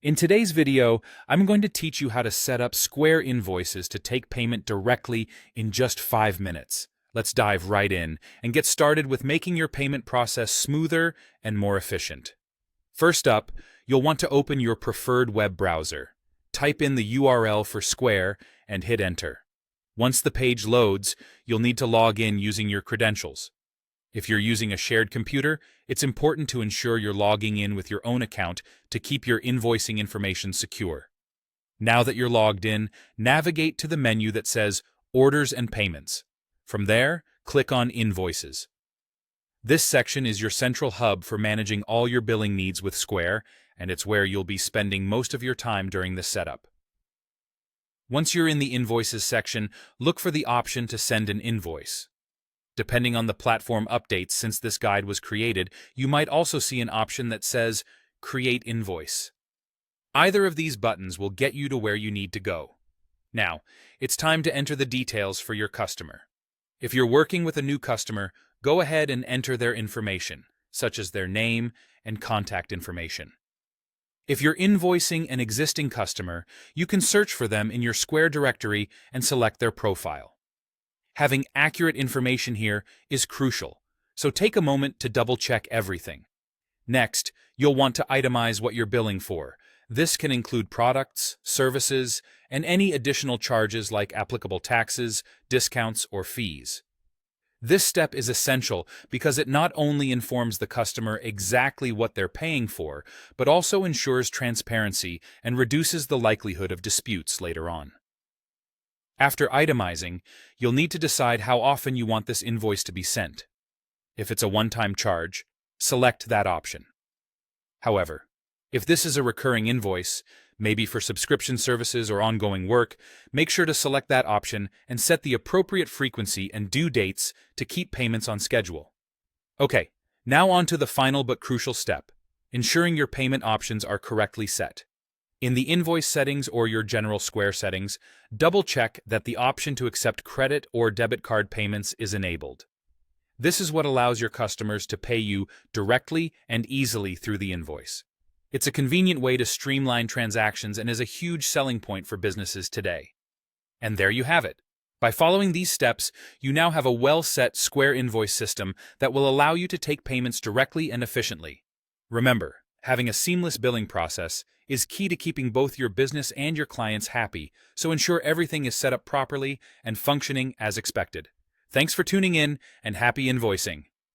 In today's video, I'm going to teach you how to set up Square Invoices to take payment directly in just 5 minutes. Let's dive right in and get started with making your payment process smoother and more efficient. First up, you'll want to open your preferred web browser. Type in the URL for Square and hit Enter. Once the page loads, you'll need to log in using your credentials. If you're using a shared computer, it's important to ensure you're logging in with your own account to keep your invoicing information secure. Now that you're logged in, navigate to the menu that says Orders and Payments. From there, click on Invoices. This section is your central hub for managing all your billing needs with Square, and it's where you'll be spending most of your time during the setup. Once you're in the Invoices section, look for the option to send an invoice. Depending on the platform updates since this guide was created, you might also see an option that says Create Invoice. Either of these buttons will get you to where you need to go. Now, it's time to enter the details for your customer. If you're working with a new customer, go ahead and enter their information, such as their name and contact information. If you're invoicing an existing customer, you can search for them in your Square directory and select their profile. Having accurate information here is crucial, so take a moment to double-check everything. Next, you'll want to itemize what you're billing for. This can include products, services, and any additional charges like applicable taxes, discounts, or fees. This step is essential because it not only informs the customer exactly what they're paying for, but also ensures transparency and reduces the likelihood of disputes later on. After itemizing, you'll need to decide how often you want this invoice to be sent. If it's a one-time charge, select that option. However, if this is a recurring invoice, maybe for subscription services or ongoing work, make sure to select that option and set the appropriate frequency and due dates to keep payments on schedule. Okay, now on to the final but crucial step, ensuring your payment options are correctly set. In the invoice settings or your general Square settings, double-check that the option to accept credit or debit card payments is enabled. This is what allows your customers to pay you directly and easily through the invoice. It's a convenient way to streamline transactions and is a huge selling point for businesses today. And there you have it. By following these steps, you now have a well-set Square invoice system that will allow you to take payments directly and efficiently. Remember, having a seamless billing process is key to keeping both your business and your clients happy, so ensure everything is set up properly and functioning as expected. Thanks for tuning in, and happy invoicing!